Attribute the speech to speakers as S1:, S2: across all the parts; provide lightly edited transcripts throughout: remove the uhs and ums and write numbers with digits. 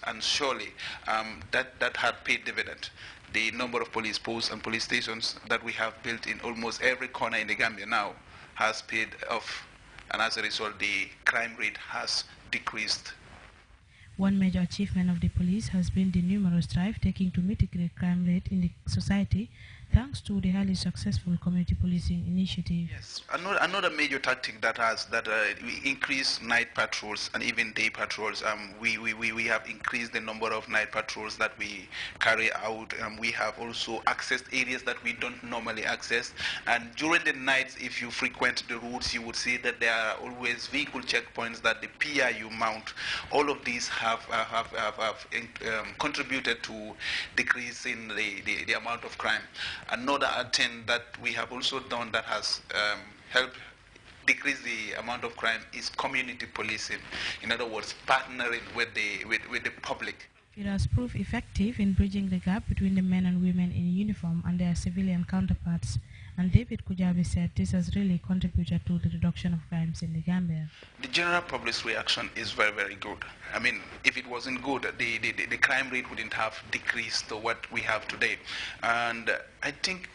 S1: and surely that had paid dividend. The number of police posts and police stations that we have built in almost every corner in the Gambia now has paid off, and as a result, the crime rate has decreased.
S2: One major achievement of the police has been the numerous strides taken to mitigate crime rate in the society, thanks to the highly successful community policing initiative.
S1: Yes, another major tactic that we increase night patrols and even day patrols. We have increased the number of night patrols that we carry out. We have also accessed areas that we don't normally access. And during the nights, if you frequent the routes, you would see that there are always vehicle checkpoints that the PIU mount. All of these have contributed to decreasing the amount of crime. Another thing that we have also done that has helped decrease the amount of crime is community policing. In other words, partnering with the public.
S2: It has proved effective in bridging the gap between the men and women in uniform and their civilian counterparts. And David Kujabi said this has really contributed to the reduction of crimes in the Gambia.
S1: The general public's reaction is very, very good. I mean, if it wasn't good, the crime rate wouldn't have decreased to what we have today. And I think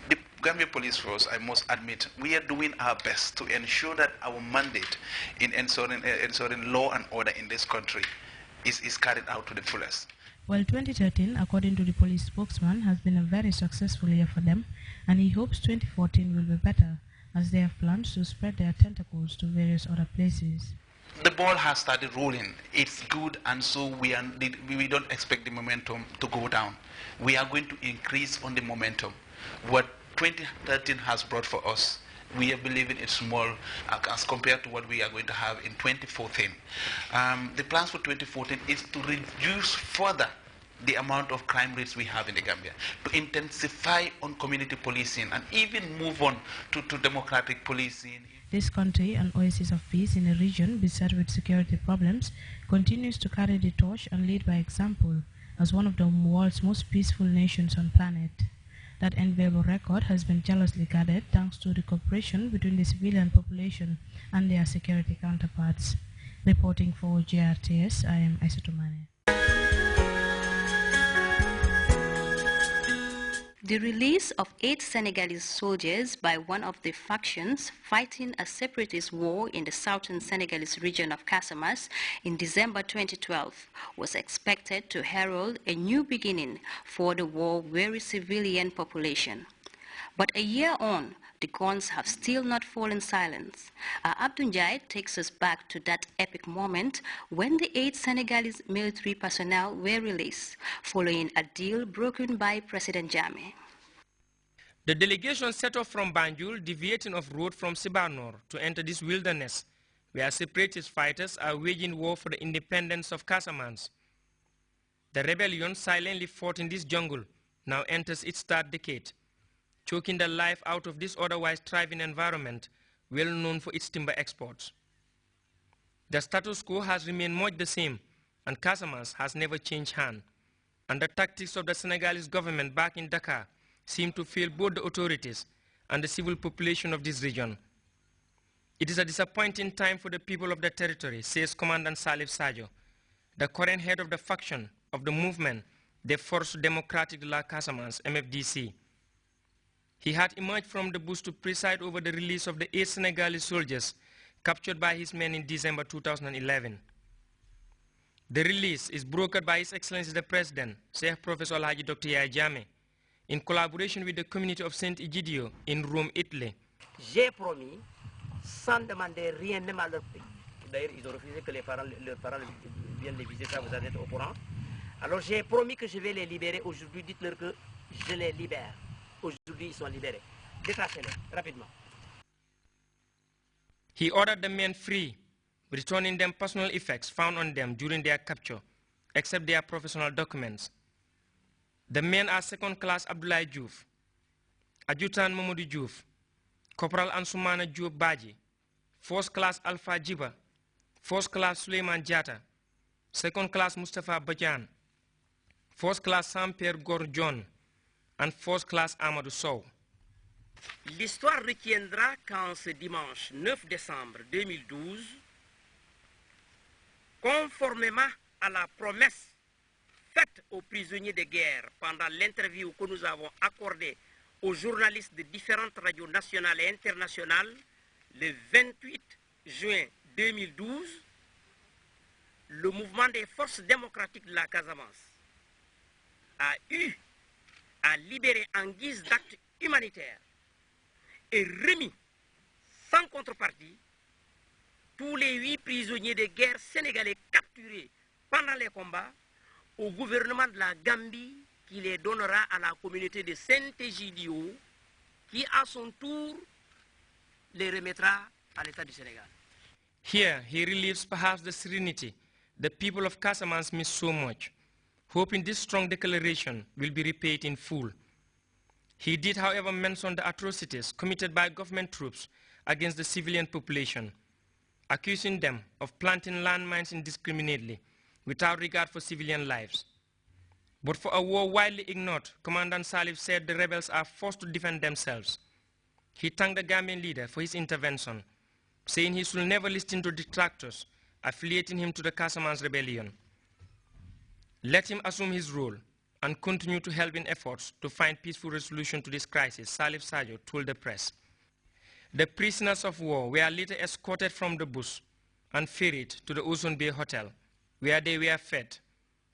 S1: the Gambia Police Force, I must admit, we are doing our best to ensure that our mandate in ensuring law and order in this country is carried out to the fullest.
S2: Well, 2013, according to the police spokesman, has been a very successful year for them, and he hopes 2014 will be better, as they have plans to spread their tentacles to various other places.
S1: The ball has started rolling. It's good, and so we don't expect the momentum to go down. We are going to increase on the momentum. What 2013 has brought for us, we are believing it's small as compared to what we are going to have in 2014. The plans for 2014 is to reduce further the amount of crime rates we have in the Gambia, to intensify on community policing and even move on to democratic policing.
S2: This country, an oasis of peace in a region beset with security problems, continues to carry the torch and lead by example as one of the world's most peaceful nations on planet. That enviable record has been jealously guarded thanks to the cooperation between the civilian population and their security counterparts. Reporting for GRTS, I am Aisatumane.
S3: The release of 8 Senegalese soldiers by one of the factions fighting a separatist war in the southern Senegalese region of Casamance in December 2012 was expected to herald a new beginning for the war-weary civilian population. But a year on, the guns have still not fallen silent. Abdou Ndiaye takes us back to that epic moment when the 8 Senegalese military personnel were released, following a deal broken by President Jammeh.
S4: The delegation set off from Banjul, deviating off road from Sibanor to enter this wilderness, where separatist fighters are waging war for the independence of Casamance. The rebellion silently fought in this jungle now enters its third decade, choking the life out of this otherwise thriving environment, well known for its timber exports. The status quo has remained much the same, and Casamance has never changed hand, and the tactics of the Senegalese government back in Dakar seem to fail both the authorities and the civil population of this region. It is a disappointing time for the people of the territory, says Commandant Salif Sadio, the current head of the faction of the movement, the Force Democratique de la Casamance, MFDC. He had emerged from the bush to preside over the release of the 8 Senegalese soldiers captured by his men in December 2011. The release is brokered by His Excellency the President, Sheikh Professor Alhaji Dr. Yaya Jammeh, in collaboration with the community of Saint Egidio in Rome, Italy.
S5: J'ai promis, sans demander rien même à leur pays. D'ailleurs, ils ont refusé que leurs parents viennent les visiter, ça vous allez être au courant. Alors j'ai promis que je vais les libérer aujourd'hui. Dites-leur que je les libère. Aujourd'hui, ils sont libérés. Détachez-les, rapidement.
S4: He ordered the men free, returning them personal effects found on them during their capture, except their professional documents. The men are second-class Abdoulaye Diouf, Adjutant Mamadou Diouf, Corporal Ansoumana Diouf Baji, first-class Alpha Jiba, first-class Suleiman Diatta, second-class Mustafa Bajan, first-class Saint-Pierre Gor John, and first-class Amadou Sow.
S5: L'histoire retiendra qu'en ce dimanche 9 décembre 2012, conformément à la promesse faite aux prisonniers de guerre pendant l'interview que nous avons accordée aux journalistes de différentes radios nationales et internationales le 28 juin 2012, le mouvement des forces démocratiques de la Casamance a eu à libérer en guise d'acte humanitaire et remis sans contrepartie tous les 8 prisonniers de guerre sénégalais capturés pendant les combats au gouvernement de la Gambie, qui les donnera à la communauté de Saint-Egidio, qui à son tour les remettra à l'État du Sénégal.
S4: Here he relieves perhaps the serenity the people of Casamance miss so much, hoping this strong declaration will be repaid in full. He did, however, mention the atrocities committed by government troops against the civilian population, accusing them of planting landmines indiscriminately without regard for civilian lives. But for a war widely ignored, Commandant Salif said the rebels are forced to defend themselves. He thanked the Gambian leader for his intervention, saying he should never listen to detractors affiliating him to the Casamance rebellion. Let him assume his role and continue to help in efforts to find peaceful resolution to this crisis, Salif Sadio told the press. The prisoners of war were later escorted from the bus and ferried to the Ozone Bay Hotel, where they were fed,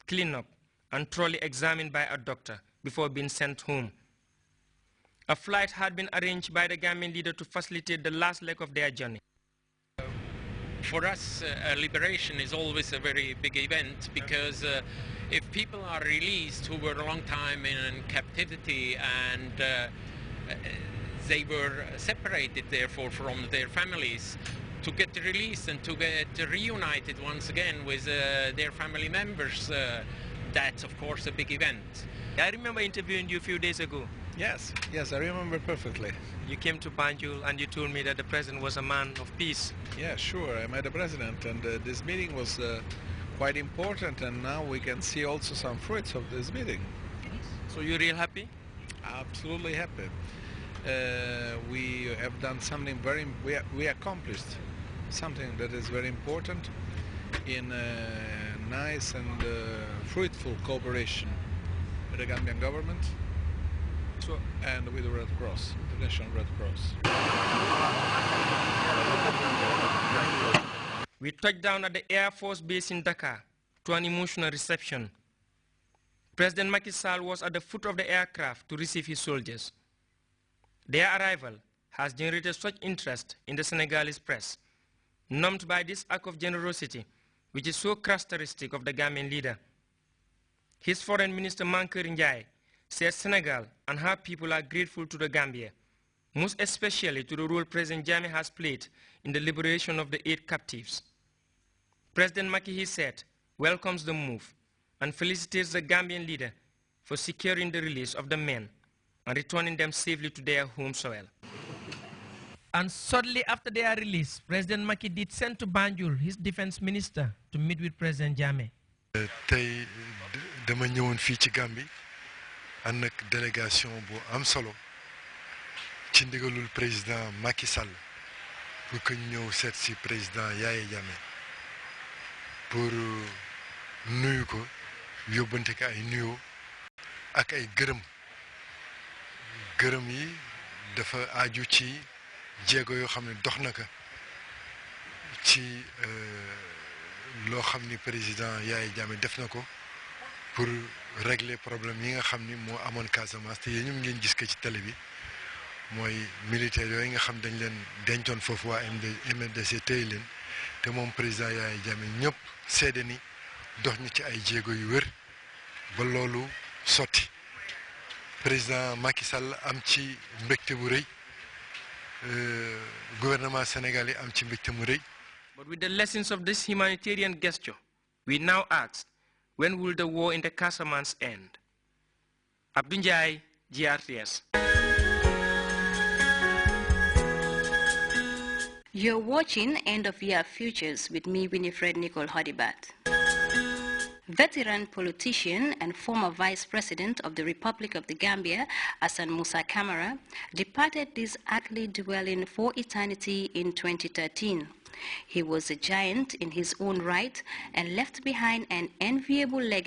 S4: cleaned up, and thoroughly examined by a doctor before being sent home. A flight had been arranged by the Gambian leader to facilitate the last leg of their journey.
S6: For us, liberation is always a very big event, because if people are released who were a long time in captivity and they were separated therefore from their families, to get released and to get reunited once again with their family members, that's of course a big event.
S4: I remember interviewing you a few days ago.
S7: Yes, I remember perfectly.
S4: You came to Banjul and you told me that the president was a man of peace.
S7: Yeah, sure, I met the president, and this meeting was quite important, and now we can see also some fruits of this meeting.
S4: So you're real happy?
S7: Absolutely happy. We have done something we accomplished something that is very important in nice and fruitful cooperation with the Gambian government and with the Red Cross, the National Red Cross.
S4: We touched down at the Air Force Base in Dakar to an emotional reception. President Macky Sall was at the foot of the aircraft to receive his soldiers. Their arrival has generated such interest in the Senegalese press, numbed by this act of generosity, which is so characteristic of the Gambian leader. His foreign minister Mankeur Ndiaye said Senegal and her people are grateful to the Gambia, most especially to the role President Jammeh has played in the liberation of the 8 captives. President Macky, he said, welcomes the move and felicitates the Gambian leader for securing the release of the men and returning them safely to their home soil. And shortly after their release, President Macky did send to Banjul his defense minister to meet with President Jammeh.
S8: Tey dama ñëwoon fii ci Gambie ànd ak délégation bu am solo ci ndigalul président Macky Sall pour que ñu ñëw seet si président Yaya Jammeh pour nuyu ko yóbbante ko ay nuyoo ak ay gërëm yi dafa aju ci jéego yoo xam ne dox na ko ci loo xam ni président Yaya Jammeh def na ko pour régler problème yi nga xam ni moo amoon Casamance te yéen ñoom ngeen gis ko ci télé bi mooy militaire yooyu nga xam dañ leen dencoon foofu waa MDC téye leen te moom président Yaya Jammeh ñëpp seede ni dox ñu ci ay jéego yu wér ba loolu sotti président Macky Sall am ci mbégte bu rëy gouvernement sénégalais am ci mbégte mu rëy.
S4: But with the lessons of this humanitarian gesture, we now ask, when will the war in the Casamance end? Abdou Ndiaye, GRTS.
S3: You're watching End of Year Futures with me, Winifred Nicole Hodibat. Veteran politician and former Vice President of the Republic of the Gambia, Hassan Musa Camara, departed this earthly dwelling for eternity in 2013. He was a giant in his own right and left behind an enviable legacy.